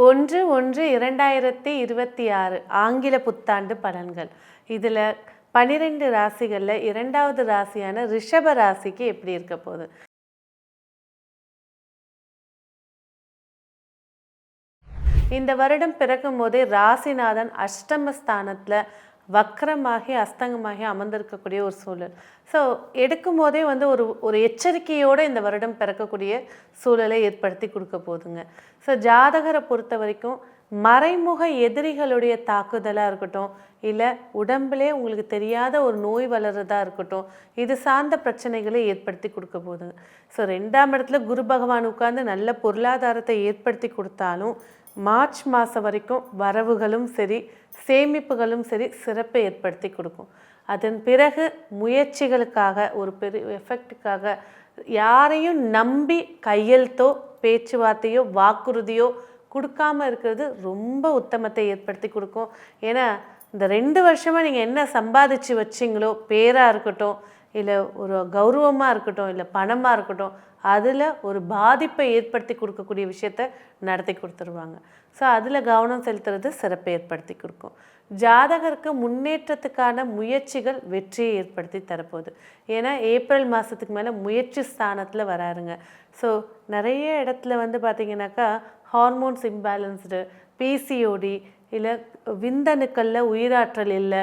1/1/2026 ஆங்கில புத்தாண்டு பலன்கள். இதில் 12 ராசிகளில் 2வது ராசியான ரிஷப ராசிக்கு எப்படி இருக்க போகுது? இந்த வருடம் பிறக்கும் போதே ராசிநாதன் அஷ்டமஸ்தானத்தில் வக்ரமாகி அஸ்தங்கமாகி அமர்ந்திருக்கக்கூடிய ஒரு சூழல். ஸோ எடுக்கும் போதே ஒரு எச்சரிக்கையோடு இந்த வருடம் பிறக்கக்கூடிய சூழலை ஏற்படுத்தி கொடுக்க போகுதுங்க. ஸோ ஜாதகரை பொறுத்த வரைக்கும் மறைமுக எதிரிகளுடைய தாக்குதலாக இருக்கட்டும், இல்லை உடம்புலே உங்களுக்கு தெரியாத ஒரு நோய் வளர்றதா இருக்கட்டும், இது சார்ந்த பிரச்சனைகளை ஏற்படுத்தி கொடுக்க போகுதுங்க. ஸோ 2ஆம் இடத்துல குரு பகவான் உட்கார்ந்து நல்ல பொருளாதாரத்தை ஏற்படுத்தி கொடுத்தாலும் மார்ச் மாதம் வரைக்கும் வரவுகளும் சரி சேமிப்புகளும் சரி சிறப்பை ஏற்படுத்தி கொடுக்கும். அதன் பிறகு முயற்சிகளுக்காக ஒரு பெரிய எஃபெக்டுக்காக யாரையும் நம்பி கையெழுத்தோ பேச்சுவார்த்தையோ வாக்குறுதியோ கொடுக்காமல் இருக்கிறது ரொம்ப உத்தமத்தை ஏற்படுத்தி கொடுக்கும். ஏன்னா இந்த 2 வருஷமாக நீங்கள் என்ன சம்பாதிச்சு வச்சிங்களோ, பேராக இருக்கட்டும், இல்லை ஒரு கௌரவமாக இருக்கட்டும், இல்லை பணமாக இருக்கட்டும், அதில் ஒரு பாதிப்பை ஏற்படுத்தி கொடுக்கக்கூடிய விஷயத்த நடத்தி கொடுத்துருவாங்க. ஸோ அதில் கவனம் செலுத்துறது சிறப்பை ஏற்படுத்தி கொடுக்கும். ஜாதகருக்கு முன்னேற்றத்துக்கான முயற்சிகள் வெற்றியை ஏற்படுத்தி தரப்போகுது. ஏன்னா ஏப்ரல் மாதத்துக்கு மேலே முயற்சி ஸ்தானத்தில் வராருங்க. ஸோ நிறைய இடத்துல பார்த்திங்கனாக்கா ஹார்மோன்ஸ் இம்பேலன்ஸ்டு, பிசிஓடி, இல்லை விந்தணுக்களில் உயிராற்றல் இல்லை,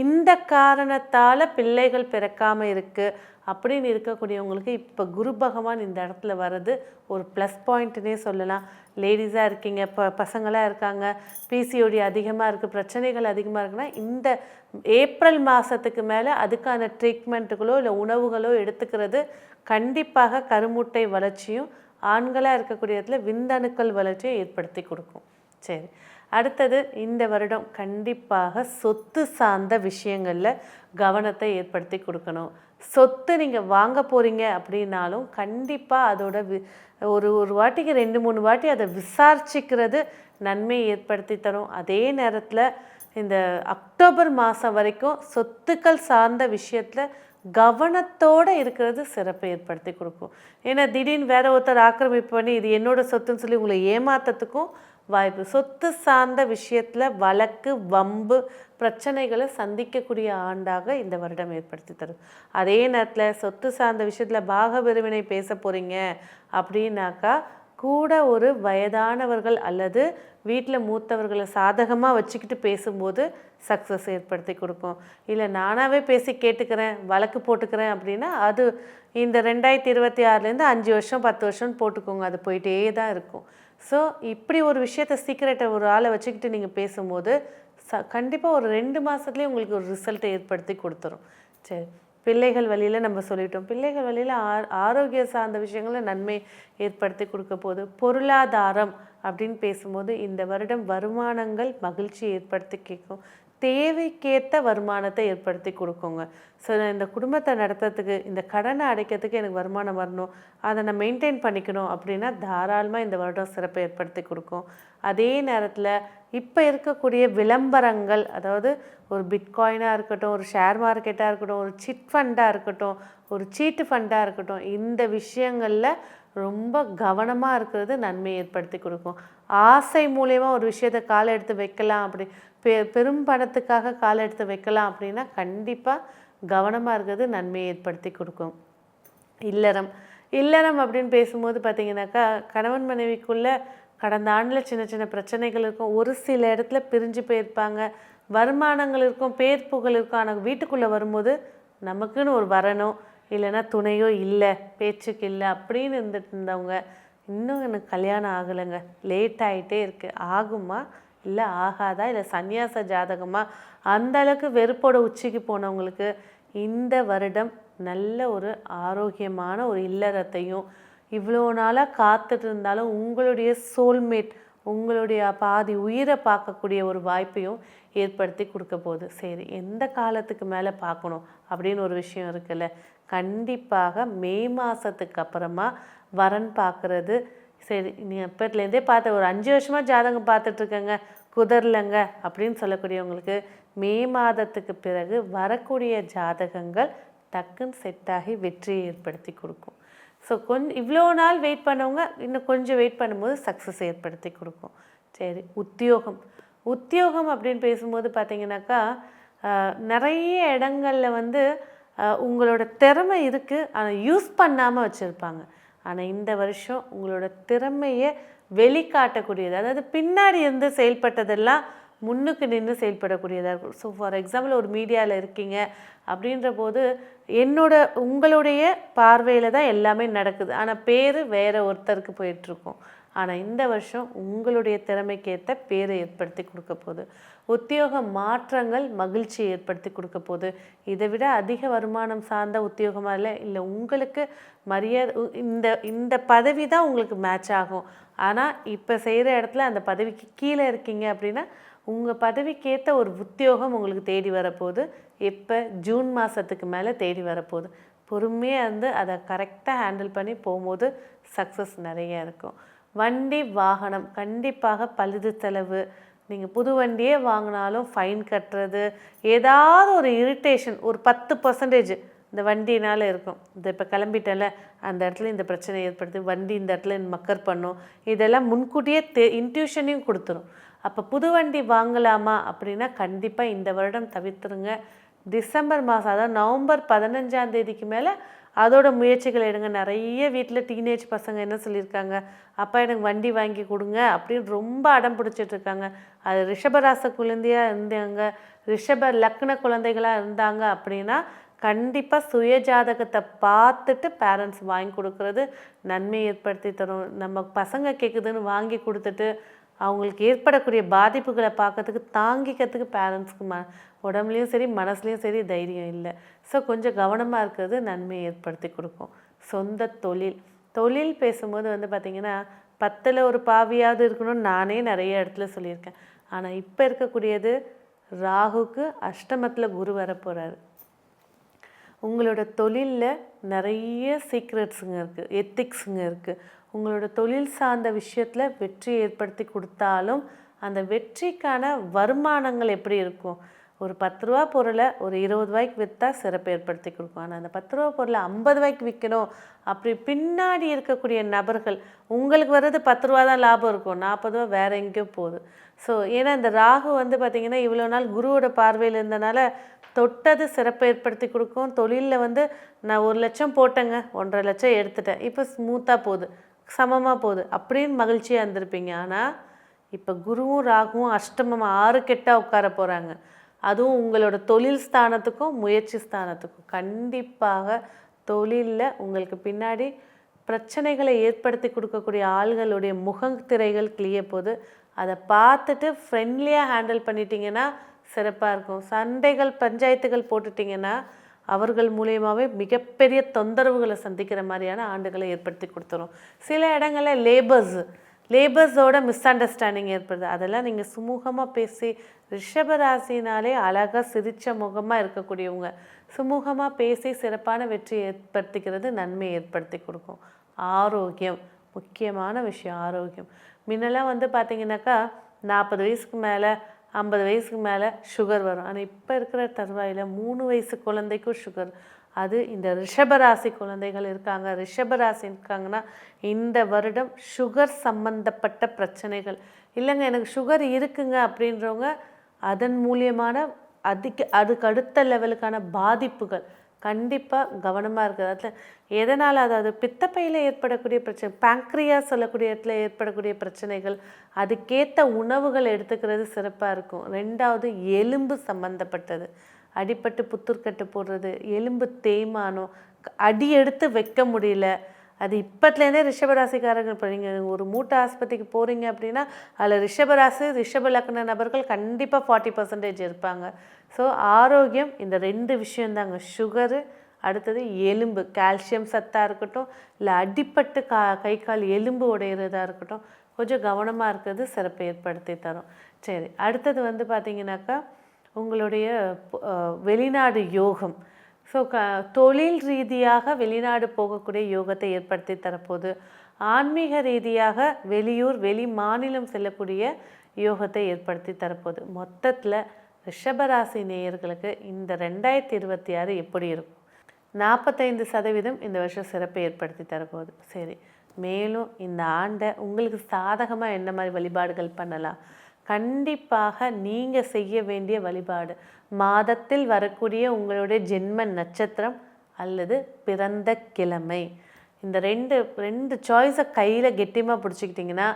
இந்த காரணத்தால் பிள்ளைகள் பிறக்காமல் இருக்குது அப்படின்னு இருக்கக்கூடியவங்களுக்கு இப்போ குரு பகவான் இந்த இடத்துல வர்றது ஒரு ப்ளஸ் பாயிண்ட்டுனே சொல்லலாம். லேடிஸாக இருக்கீங்க, பசங்களாக இருக்காங்க, பிசிஓடி அதிகமாக இருக்குது, பிரச்சனைகள் அதிகமாக இருக்குன்னா இந்த ஏப்ரல் மாதத்துக்கு மேலே அதுக்கான ட்ரீட்மெண்ட்டுகளோ இல்லை உணவுகளோ எடுத்துக்கிறது கண்டிப்பாக கருமுட்டை வளர்ச்சியும் ஆண்களாக இருக்கக்கூடிய இடத்துல விந்தணுக்கள் வளர்ச்சியை ஏற்படுத்தி கொடுக்கும். சரி, அடுத்தது இந்த வருடம் கண்டிப்பாக சொத்து சார்ந்த விஷயங்களில் கவனத்தை ஏற்படுத்தி கொடுக்கணும். சொத்து நீங்கள் வாங்க போகிறீங்க அப்படின்னாலும் கண்டிப்பாக அதோட ஒரு வாட்டிக்கு 2-3 வாட்டி அதை விசாரிச்சுக்கிறது நன்மையை ஏற்படுத்தி தரும். அதே நேரத்தில் இந்த அக்டோபர் மாதம் வரைக்கும் சொத்துக்கள் சார்ந்த விஷயத்தில் கவனத்தோடு இருக்கிறது சிறப்பை ஏற்படுத்தி கொடுக்கும். ஏன்னா திடீர்னு வேற ஒருத்தர் ஆக்கிரமிப்பு பண்ணி இது என்னோட சொத்துன்னு சொல்லி உங்களை ஏமாற்றத்துக்கும் வாய்ப்பு. சொத்து சார்ந்த விஷயத்தில் வழக்கு வம்பு பிரச்சனைகளை சந்திக்கக்கூடிய ஆண்டாக இந்த வருடம் ஏற்படுத்தி தரும். அதே நேரத்தில் சொத்து சார்ந்த விஷயத்தில் பாகபிரிவினை பேச போகிறீங்க அப்படின்னாக்கா கூட ஒரு வயதானவர்கள் அல்லது வீட்டில் மூத்தவர்களை சாதகமாக வச்சுக்கிட்டு பேசும்போது சக்ஸஸ் ஏற்படுத்தி கொடுக்கும். இல்லை நானாகவே பேசி கேட்டுக்கிறேன், வழக்கு போட்டுக்கிறேன் அப்படின்னா அது இந்த 2026லேருந்து 5 வருஷம் 10 வருஷம் போட்டுக்கோங்க, அது போயிட்டே தான் இருக்கும். ஸோ இப்படி ஒரு விஷயத்தை சீக்கிரட்டை ஒரு ஆளை வச்சுக்கிட்டு நீங்கள் பேசும்போது கண்டிப்பாக ஒரு 2 மாதத்துலேயே உங்களுக்கு ஒரு ரிசல்ட்டை ஏற்படுத்தி கொடுத்துரும். சரி, பிள்ளைகள் வழியில் நம்ம சொல்லிட்டோம். பிள்ளைகள் வழியில் ஆரோக்கிய சார்ந்த விஷயங்களை நன்மை ஏற்படுத்தி கொடுக்க போகுது. பொருளாதாரம் அப்படின்னு பேசும்போது இந்த வருடம் வருமானங்கள் மகிழ்ச்சி ஏற்படுத்தி கேட்கும், தேவைக்கேற்ற வருமானத்தை ஏற்படுத்தி கொடுக்குங்க. ஸோ இந்த குடும்பத்தை நடத்துறதுக்கு, இந்த கடனை அடைக்கிறதுக்கு எனக்கு வருமானம் வரணும், அதை நான் மெயின்டைன் பண்ணிக்கணும் அப்படின்னா தாராளமாக இந்த வருடம் சிறப்பை ஏற்படுத்தி கொடுக்கும். அதே நேரத்தில் இப்போ இருக்கக்கூடிய விளம்பரங்கள், அதாவது ஒரு பிட்காயினாக இருக்கட்டும், ஒரு ஷேர் மார்க்கெட்டாக இருக்கட்டும், ஒரு சிட் ஃபண்டாக இருக்கட்டும், ஒரு சீட்டு ஃபண்டாக இருக்கட்டும், இந்த விஷயங்களில் ரொம்ப கவனமாக இருக்கிறது நன்மை ஏற்படுத்தி கொடுக்கும். ஆசை மூலயமா ஒரு விஷயத்தை காலை எடுத்து வைக்கலாம், அப்படி பெரும் பணத்துக்காக காலை எடுத்து வைக்கலாம் அப்படின்னா கண்டிப்பாக கவனமாக இருக்கிறது நன்மையை ஏற்படுத்தி கொடுக்கும். இல்லறம் அப்படின்னு பேசும்போது பார்த்திங்கனாக்கா கணவன் மனைவிக்குள்ளே கடந்த ஆண்டில் சின்ன சின்ன பிரச்சனைகள் இருக்கும், ஒரு சில இடத்துல பிரிஞ்சு போயிருப்பாங்க, வருமானங்கள் இருக்கும், பேர் புகழ் இருக்கும். ஆனால் வீட்டுக்குள்ளே வரும்போது நமக்குன்னு ஒரு வரணும், இல்லைன்னா துணையோ இல்லை, பேச்சுக்கு இல்லை அப்படின்னு இருந்துட்டு இருந்தவங்க இன்னும் எனக்கு கல்யாணம் ஆகலைங்க, லேட் ஆகிட்டே இருக்குது, ஆகுமா இல்லை ஆகாதா, இல்லை சந்நியாச ஜாதகமாக அந்த அளவுக்கு வெறுப்போட உச்சிக்கு போனவங்களுக்கு இந்த வருடம் நல்ல ஒரு ஆரோக்கியமான ஒரு இல்லறத்தையும், இவ்வளோ நாளாக காத்துட்டு இருந்தாலும் உங்களுடைய சோல்மேட், உங்களுடைய பாதி உயிரை பார்க்கக்கூடிய ஒரு வாய்ப்பையும் ஏற்படுத்தி கொடுக்க போகுது. சரி, எந்த காலத்துக்கு மேலே பார்க்கணும் அப்படின்னு ஒரு விஷயம் இருக்குல்ல, கண்டிப்பாக மே மாதத்துக்கு அப்புறமா வரன் பார்க்குறது. சரி, நீங்கள் இப்போத்துலேருந்தே பார்த்த ஒரு 5 வருஷமாக ஜாதகம் பார்த்துட்ருக்கேங்க, குதரலைங்க அப்படின்னு சொல்லக்கூடியவங்களுக்கு மே மாதத்துக்கு பிறகு வரக்கூடிய ஜாதகங்கள் டக்குன்னு செட்டாகி வெற்றியை ஏற்படுத்தி கொடுக்கும். ஸோ இவ்வளோ நாள் வெயிட் பண்ணவங்க இன்னும் கொஞ்சம் வெயிட் பண்ணும்போது சக்ஸஸ் ஏற்படுத்தி கொடுக்கும். சரி, உத்தியோகம். உத்தியோகம் அப்படின்னு பேசும்போது பார்த்தீங்கன்னாக்கா, நிறைய இடங்களில் வந்து உங்களோட திறமை இருக்குது, ஆனால் யூஸ் பண்ணாமல் வச்சுருப்பாங்க. ஆனால் இந்த வருஷம் உங்களோட திறமையை வெளிக்காட்டக்கூடியது, அதாவது பின்னாடி இருந்து செயல்பட்டதெல்லாம் முன்னுக்கு நின்று செயல்படக்கூடியதாக இருக்கும். ஸோ ஃபார் எக்ஸாம்பிள் ஒரு மீடியாவில் இருக்கீங்க அப்படின்ற போது உங்களுடைய பார்வையில் தான் எல்லாமே நடக்குது, ஆனால் பேர் வேறு ஒருத்தருக்கு போயிட்டுருக்கோம். ஆனால் இந்த வருஷம் உங்களுடைய திறமைக்கேற்ற பேரை ஏற்படுத்தி கொடுக்க போகுது. உத்தியோக மாற்றங்கள் மகிழ்ச்சியை ஏற்படுத்தி கொடுக்க போகுது. இதை விட அதிக வருமானம் சார்ந்த உத்தியோகமாக இல்லை உங்களுக்கு மரியாதை, இந்த பதவி தான் உங்களுக்கு மேட்ச் ஆகும். ஆனால் இப்போ செய்கிற இடத்துல அந்த பதவிக்கு கீழே இருக்கீங்க அப்படின்னா உங்கள் பதவிக்கேற்ற ஒரு உத்தியோகம் உங்களுக்கு தேடி வரப்போகுது. இப்போ ஜூன் மாதத்துக்கு மேலே தேடி வரப்போகுது. பொறுமையாக இருந்து அதை கரெக்டாக ஹேண்டில் பண்ணி போகும்போது சக்ஸஸ் நிறைய இருக்கும். வண்டி வாகனம் கண்டிப்பாக பழுது செலவு. நீங்கள் புது வண்டியே வாங்கினாலும் ஃபைன் கட்டுறது, ஏதாவது ஒரு இரிட்டேஷன் ஒரு 10% இந்த வண்டினால் இருக்கும். இப்போ கிளம்பிட்டல அந்த இடத்துல இந்த பிரச்சனை ஏற்படுது, வண்டி இந்த இடத்துல மக்கர் பண்ணும், இதெல்லாம் முன்கூட்டியே இன்ட்யூஷனையும் கொடுத்துரும். அப்போ புது வண்டி வாங்கலாமா அப்படின்னா கண்டிப்பாக இந்த வருடம் தவிர்த்துருங்க. டிசம்பர் மாதம், அதாவது நவம்பர் 15ஆம் தேதிக்கு மேலே அதோட முயற்சிகள் எடுங்க. நிறைய வீட்டில் டீனேஜ் பசங்க என்ன சொல்லியிருக்காங்க, அப்பா எனக்கு வண்டி வாங்கி கொடுங்க அப்படின்னு ரொம்ப அடம் பிடிச்சிட்ருக்காங்க. அது ரிஷபராச குழந்தையாக இருந்தாங்க, ரிஷப லக்ன குழந்தைகளாக இருந்தாங்க அப்படின்னா கண்டிப்பாக சுய ஜாதகத்தை பார்த்துட்டு பேரண்ட்ஸ் வாங்கி கொடுக்குறது நன்மை ஏற்படுத்தி தரும். நம்ம பசங்க கேட்குதுன்னு வாங்கி கொடுத்துட்டு அவங்களுக்கு ஏற்படக்கூடிய பாதிப்புகளை பார்க்கறதுக்கு தாங்கிக்கிறதுக்கு பேரண்ட்ஸ்க்கு உடம்புலையும் சரி மனசுலையும் சரி தைரியம் இல்லை. ஸோ கொஞ்சம் கவனமாக இருக்கிறது நன்மையை ஏற்படுத்தி கொடுக்கும். சொந்த தொழில் பேசும்போது வந்து பார்த்திங்கன்னா 10ல் ஒரு பாவியாவது இருக்கணும்னு நானே நிறைய இடத்துல சொல்லியிருக்கேன். ஆனால் இப்போ இருக்கக்கூடியது ராகுக்கு அஷ்டமத்தில் குரு வரப்போகிறாரு. உங்களோட தொழிலில் நிறைய சீக்ரெட்ஸுங்க இருக்குது, எத்திக்ஸுங்க இருக்குது. உங்களோட தொழில் சார்ந்த விஷயத்தில் வெற்றி ஏற்படுத்தி கொடுத்தாலும் அந்த வெற்றிக்கான வருமானங்கள் எப்படி இருக்கும்? ஒரு 10 ரூபா பொருளை ஒரு 20 ரூபாய்க்கு விற்றா சிறப்பு ஏற்படுத்தி கொடுக்கும். ஆனால் அந்த 10 ரூபா பொருளை 50 ரூபாய்க்கு விற்கணும் அப்படி பின்னாடி இருக்கக்கூடிய நபர்கள், உங்களுக்கு வர்றது 10 ரூபா தான் லாபம் இருக்கும், 40 ரூபா வேறு எங்கேயோ போகுது. ஸோ ஏன்னா இந்த ராகு வந்து பார்த்திங்கன்னா இவ்வளோ நாள் குருவோட பார்வையில் இருந்தனால தொட்டது சிறப்பை ஏற்படுத்தி கொடுக்கும். தொழிலில் வந்து நான் 1 லட்சம் போட்டேங்க, 1.5 லட்சம் எடுத்துட்டேன், இப்போ ஸ்மூத்தாக போகுது, சமமாக போகுது அப்படின்னு மகிழ்ச்சியாக இருந்திருப்பீங்க. ஆனால் இப்போ குருவும் ராகுவும் அஷ்டமம் 6 கெட்டாக உட்கார போகிறாங்க. அதுவும் உங்களோட தொழில் ஸ்தானத்துக்கும் முயற்சி ஸ்தானத்துக்கும். கண்டிப்பாக தொழிலில் உங்களுக்கு பின்னாடி பிரச்சனைகளை ஏற்படுத்தி கொடுக்கக்கூடிய ஆள்களுடைய முகத்திரைகள் கிளிய போது அதை பார்த்துட்டு ஃப்ரெண்ட்லியாக ஹேண்டில் பண்ணிட்டீங்கன்னா சிறப்பாக இருக்கும். சண்டைகள் பஞ்சாயத்துகள் போட்டுட்டிங்கன்னா அவர்கள் மூலியமாகவே மிகப்பெரிய தொந்தரவுகளை சந்திக்கிற மாதிரியான ஆண்டுகளை ஏற்படுத்தி கொடுத்துரும். சில இடங்களில் லேபர்ஸோட மிஸ் அண்டர்ஸ்டாண்டிங் ஏற்படுது. அதெல்லாம் நீங்கள் சுமூகமாக பேசி, ரிஷபராசினாலே அழகாக சிரித்த முகமாக இருக்கக்கூடியவங்க, சுமூகமாக பேசி சிறப்பான வெற்றி ஏற்படுத்திக்கிறது நன்மையை ஏற்படுத்தி கொடுக்கும். ஆரோக்கியம் முக்கியமான விஷயம். ஆரோக்கியம் முன்னெல்லாம் வந்து பார்த்திங்கனாக்கா 40 வயசுக்கு மேலே 50 வயசுக்கு மேலே சுகர் வரும். ஆனால் இப்போ இருக்கிற தருவாயில் 3 வயசு குழந்தைக்கும் சுகர். அது இந்த ரிஷபராசி குழந்தைகள் இருக்காங்க, ரிஷபராசி இருக்காங்கன்னா இந்த வருடம் சுகர் சம்பந்தப்பட்ட பிரச்சனைகள் இல்லைங்க, எனக்கு சுகர் இருக்குங்க அப்படின்றவங்க அதன் மூலியமான அதுக்கு அடுத்த லெவலுக்கான பாதிப்புகள் கண்டிப்பாக கவனமாக இருக்குது. அதில் எதனால், அதாவது பித்தப்பையில் ஏற்படக்கூடிய பிரச்சனை, பேங்க்ரியாஸ் சொல்லக்கூடிய இடத்துல ஏற்படக்கூடிய பிரச்சனைகள், அதுக்கேற்ற உணவுகள் எடுத்துக்கிறது சிறப்பாக இருக்கும். 2வது எலும்பு சம்மந்தப்பட்டது, அடிப்பட்டு புத்துர்க்கட்டு போடுறது, எலும்பு தேய்மானம், அடி எடுத்து வைக்க முடியல, அது இப்போத்துலேருந்தே ரிஷபராசிக்காரர்கள். இப்போ நீங்கள் ஒரு மூட்டை ஆஸ்பத்திரிக்கு போகிறீங்க அப்படின்னா அதில் ரிஷப லக்ன நபர்கள் கண்டிப்பாக 40% இருப்பாங்க. ஸோ ஆரோக்கியம் இந்த 2 விஷயந்தாங்க, சுகரு, அடுத்தது எலும்பு, கால்சியம் சத்தாக இருக்கட்டும், இல்லை அடிப்பட்டு கை கால் எலும்பு உடையிறதா இருக்கட்டும், கொஞ்சம் கவனமாக இருக்கிறது சிறப்பை ஏற்படுத்தி தரும். சரி, அடுத்தது வந்து பார்த்திங்கனாக்கா உங்களுடைய வெளிநாடு யோகம். ஸோ தொழில் ரீதியாக வெளிநாடு போகக்கூடிய யோகத்தை ஏற்படுத்தி தரப்போது, ஆன்மீக ரீதியாக வெளியூர் வெளி மாநிலம் செல்லக்கூடிய யோகத்தை ஏற்படுத்தி தரப்போது. மொத்தத்தில் ரிஷபராசி நேயர்களுக்கு இந்த 2026 எப்படி இருக்கும்? 45% இந்த வருஷம் சிறப்பை ஏற்படுத்தி தரப்போகுது. சரி, மேலும் இந்த ஆண்டை உங்களுக்கு சாதகமாக என்ன மாதிரி வழிபாடுகள் பண்ணலாம்? கண்டிப்பாக நீங்கள் செய்ய வேண்டிய வழிபாடு, மாதத்தில் வரக்கூடிய உங்களுடைய ஜென்ம நட்சத்திரம் அல்லது பிறந்த கிழமை, இந்த ரெண்டு சாய்ஸை கையில் கெட்டியமாக பிடிச்சிக்கிட்டிங்கன்னா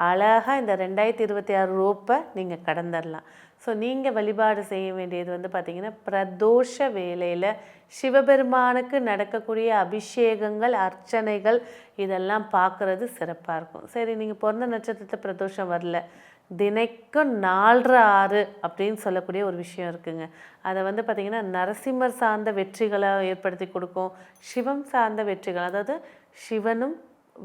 அழகாக இந்த 2026 ரோப்பை நீங்கள் கடந்துடலாம். ஸோ நீங்கள் வழிபாடு செய்ய வேண்டியது வந்து பார்த்திங்கன்னா, பிரதோஷ வேளையில் சிவபெருமானுக்கு நடக்கக்கூடிய அபிஷேகங்கள், அர்ச்சனைகள் இதெல்லாம் பார்க்குறது சிறப்பாக இருக்கும். சரி, நீங்கள் பிறந்த நட்சத்திரத்தில் பிரதோஷம் வரல, தினைக்கும் 4:06 அப்படின்னு சொல்லக்கூடிய ஒரு விஷயம் இருக்குங்க. அதை வந்து பார்த்திங்கன்னா நரசிம்மர் சார்ந்த வெற்றிகளை ஏற்படுத்தி கொடுக்கும், சிவம் சார்ந்த வெற்றிகள், அதாவது சிவனும்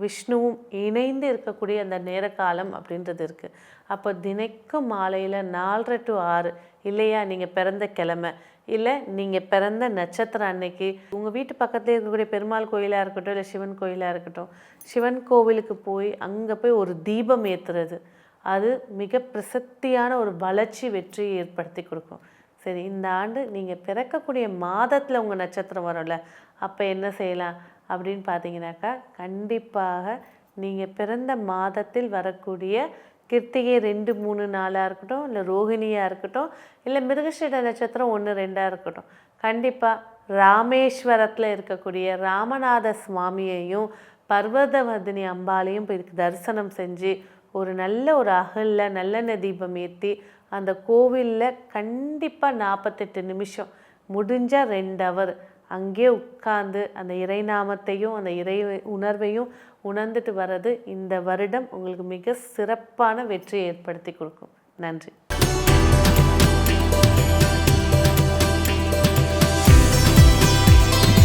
விஷ்ணுவும் இணைந்து இருக்கக்கூடிய அந்த நேர காலம் அப்படின்றது இருக்குது. அப்போ தினைக்கும் மாலையில் 4:30 to 6 இல்லையா, நீங்கள் பிறந்த கிழமை இல்லை நீங்கள் பிறந்த நட்சத்திரம் அன்னைக்கு உங்கள் வீட்டு பக்கத்தில் இருக்கக்கூடிய பெருமாள் கோயிலாக இருக்கட்டும் இல்லை சிவன் கோயிலாக இருக்கட்டும், சிவன் கோவிலுக்கு போய் அங்கே போய் ஒரு தீபம் ஏற்றுறது, அது மிக பிரசித்தியான ஒரு வளர்ச்சி வெற்றியை ஏற்படுத்தி கொடுக்கும். சரி, இந்த ஆண்டு நீங்கள் பிறக்கக்கூடிய மாதத்தில் உங்கள் நட்சத்திரம் வரும்ல, அப்போ என்ன செய்யலாம் அப்படின்னு பார்த்தீங்கன்னாக்கா, கண்டிப்பாக நீங்கள் பிறந்த மாதத்தில் வரக்கூடிய கிருத்திகை 2, 3, 4 இருக்கட்டும், இல்லை ரோகிணியாக இருக்கட்டும், இல்லை மிருகஷீட நட்சத்திரம் 1, 2 இருக்கட்டும், கண்டிப்பாக ராமேஸ்வரத்தில் இருக்கக்கூடிய ராமநாத சுவாமியையும் பர்வதவர்தினி அம்பாலையும் போய் தரிசனம் செஞ்சு ஒரு ஒரு அகலில் நல்லெண்ணெய் தீபம் ஏற்றி அந்த கோவிலில் கண்டிப்பாக 48 நிமிஷம், முடிஞ்சால் 2 ஹவர் அங்கே உட்கார்ந்து அந்த இறைநாமத்தையும் அந்த இறை உணர்வையும் உணர்ந்துட்டு வர்றது இந்த வருடம் உங்களுக்கு மிக சிறப்பான வெற்றியை ஏற்படுத்தி கொடுக்கும். நன்றி.